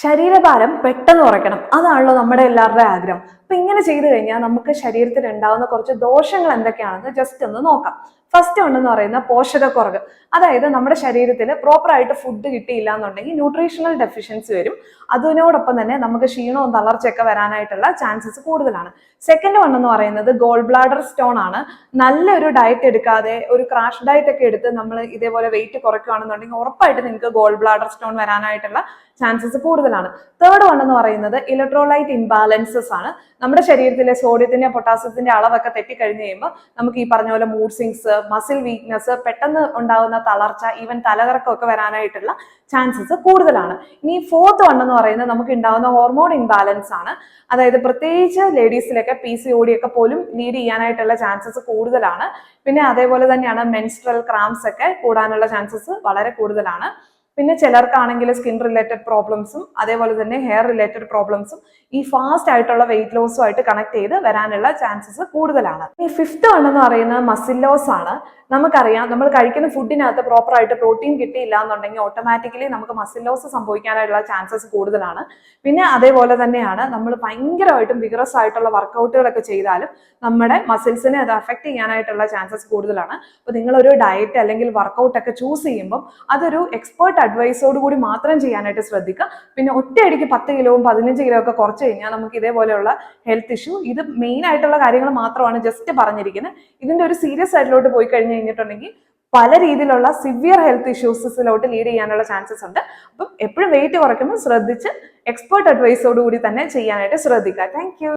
ശരീരഭാരം പെട്ടെന്ന് കുറയ്ക്കണം, അതാണല്ലോ നമ്മുടെ എല്ലാവരുടെ ആഗ്രഹം. അപ്പൊ ഇങ്ങനെ ചെയ്തു കഴിഞ്ഞാൽ നമുക്ക് ശരീരത്തിൽ ഉണ്ടാകുന്ന കുറച്ച് ദോഷങ്ങൾ എന്തൊക്കെയാണെന്ന് ജസ്റ്റ് ഒന്ന് നോക്കാം. ഫസ്റ്റ് ഉണ്ടെന്ന് പറയുന്ന പോഷകക്കുറവ്. അതായത് നമ്മുടെ ശരീരത്തിൽ പ്രോപ്പർ ആയിട്ട് ഫുഡ് കിട്ടിയില്ല എന്നുണ്ടെങ്കിൽ ന്യൂട്രീഷണൽ ഡെഫിഷ്യൻസി വരും. അതിനോടൊപ്പം തന്നെ നമുക്ക് ക്ഷീണവും തളർച്ചയൊക്കെ വരാനായിട്ടുള്ള ചാൻസസ് കൂടുതലാണ്. സെക്കൻഡ് വൺ എന്ന് പറയുന്നത് ഗോൾ ബ്ലാഡർ സ്റ്റോൺ ആണ്. നല്ലൊരു ഡയറ്റ് എടുക്കാതെ ഒരു ക്രാഷ് ഡയറ്റ് ഒക്കെ എടുത്ത് നമ്മൾ ഇതേപോലെ വെയിറ്റ് കുറയ്ക്കുകയാണെന്നുണ്ടെങ്കിൽ ഉറപ്പായിട്ട് നിങ്ങൾക്ക് ഗോൾ ബ്ലാഡർ സ്റ്റോൺ വരാനായിട്ടുള്ള ചാൻസസ് കൂടുതലാണ്. തേർഡ് വൺ എന്ന് പറയുന്നത് ഇലക്ട്രോലൈറ്റ് ഇംബാലൻസസ് ആണ്. നമ്മുടെ ശരീരത്തിലെ സോഡിയത്തിന്റെ പൊട്ടാസ്യത്തിന്റെ അളവൊക്കെ തെറ്റിക്കഴിഞ്ഞ് കഴിയുമ്പോൾ നമുക്ക് ഈ പറഞ്ഞ പോലെ മൂഡ് സ്വിങ്സ്, മസിൽ വീക്ക്നെസ്, പെട്ടെന്ന് ഉണ്ടാകുന്ന തളർച്ച, ഈവൻ തലകറക്കം ഒക്കെ വരാനായിട്ടുള്ള ചാൻസസ് കൂടുതലാണ്. ഇനി ഫോർത്ത് വൺ എന്ന് പറയുന്നത് നമുക്ക് ഉണ്ടാകുന്ന ഹോർമോൺ ഇംബാലൻസ് ആണ്. അതായത് പ്രത്യേകിച്ച് ലേഡീസിലൊക്കെ PCOD ഒക്കെ പോലും ലീഡ് ചെയ്യാനായിട്ടുള്ള ചാൻസസ് കൂടുതലാണ്. പിന്നെ അതേപോലെ തന്നെയാണ് മെൻസ്ട്രൽ ക്രാംസ് ഒക്കെ കൂടാനുള്ള ചാൻസസ് വളരെ കൂടുതലാണ്. പിന്നെ ചിലർക്കാണെങ്കിൽ സ്കിൻ റിലേറ്റഡ് പ്രോബ്ലംസും അതേപോലെ തന്നെ ഹെയർ റിലേറ്റഡ് പ്രോബ്ലംസും ഈ ഫാസ്റ്റ് ആയിട്ടുള്ള വെയിറ്റ് ലോസും ആയിട്ട് കണക്ട് ചെയ്ത് വരാനുള്ള ചാൻസസ് കൂടുതലാണ്. ഈ ഫിഫ്ത്ത് വൺ എന്ന് പറയുന്നത് മസിൽ ലോസ് ആണ്. നമുക്കറിയാം, നമ്മൾ കഴിക്കുന്ന ഫുഡിനകത്ത് പ്രോപ്പർ ആയിട്ട് പ്രോട്ടീൻ കിട്ടിയില്ല എന്നുണ്ടെങ്കിൽ ഓട്ടോമാറ്റിക്കലി നമുക്ക് മസിൽ ലോസ് സംഭവിക്കാനായിട്ടുള്ള ചാൻസസ് കൂടുതലാണ്. പിന്നെ അതേപോലെ തന്നെയാണ് നമ്മൾ ഭയങ്കരമായിട്ടും വിഗ്രസ് ആയിട്ടുള്ള വർക്കൗട്ടുകളൊക്കെ ചെയ്താലും നമ്മുടെ മസിൽസിനെ അത് അഫക്ട് ചെയ്യാനായിട്ടുള്ള ചാൻസസ് കൂടുതലാണ്. അപ്പോൾ നിങ്ങളൊരു ഡയറ്റ് അല്ലെങ്കിൽ വർക്കൗട്ട് ഒക്കെ ചൂസ് ചെയ്യുമ്പോൾ അതൊരു എക്സ്പേർട്ട് അഡ്വൈസോട് കൂടി മാത്രം ചെയ്യാനായിട്ട് ശ്രദ്ധിക്കുക. പിന്നെ ഒറ്റയടിക്ക് 10 കിലോവും 15 കിലോ ഒക്കെ കുറച്ച് കഴിഞ്ഞാൽ നമുക്ക് ഇതേപോലെയുള്ള ഹെൽത്ത് ഇഷ്യൂ, ഇത് മെയിൻ ആയിട്ടുള്ള കാര്യങ്ങൾ മാത്രമാണ് ജസ്റ്റ് പറഞ്ഞിരിക്കുന്നത്. ഇതിന്റെ ഒരു സീരിയസ് ആയിട്ടിലോട്ട് പോയി കഴിഞ്ഞിട്ടുണ്ടെങ്കിൽ പല രീതിയിലുള്ള സിവിയർ ഹെൽത്ത് ഇഷ്യൂസിലോട്ട് ലീഡ് ചെയ്യാനുള്ള ചാൻസസ് ഉണ്ട്. അപ്പം എപ്പോഴും വെയിറ്റ് കുറയ്ക്കുമ്പോൾ ശ്രദ്ധിച്ച് എക്സ്പേർട്ട് അഡ്വൈസോട് കൂടി തന്നെ ചെയ്യാനായിട്ട് ശ്രദ്ധിക്കുക. താങ്ക്